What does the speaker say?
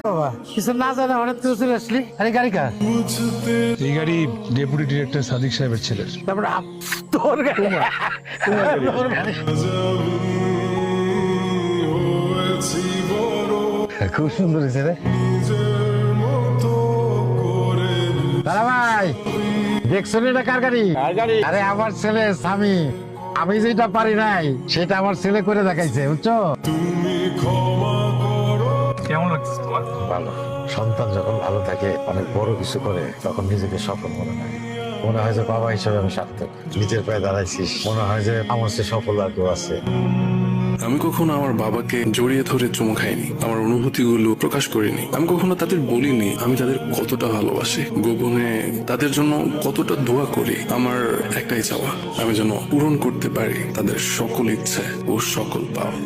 বাবা কিছু না জানা হঠাৎ তুই চলে আসলি। আরে গাড়ি কার? এই গাড়ি ডেপুটি ডিরেক্টর সাদিক সাহেবের ছেলের। তারপরে তোর গাড়ি। তোর গাড়ি। খুব সুন্দর হয়েছে রে দাদা ভাই। দেখছো এটা কার গাড়ি? আরে আমার ছেলে স্বামী। আমি যেটা পারি নাই সেটা আমার ছেলে করে দেখাইছে, বুঝছো? কেমন লাগছে তোমার? ভালো। সন্তান যখন ভালো থাকে, অনেক বড় কিছু করে, তখন নিজেকে সফল মনে হয়। মনে হয় যে বাবা হিসেবে আমি সার্থক, নিজের পায়ে দাঁড়াইছিস। মনে হয় যে আমার সে সফল আর কেউ আছে। আমি কখনো আমার বাবাকে জড়িয়ে ধরে চুমু খাইনি, আমার অনুভূতিগুলো প্রকাশ করিনি। আমি কখনো তাদের বলিনি আমি তাদের কতটা ভালোবাসি, গোপনে তাদের জন্য কতটা দোয়া করি। আমার একটাই চাওয়া, আমি যেন পূরণ করতে পারি তাদের সকল ইচ্ছে ও সকল পাওয়া।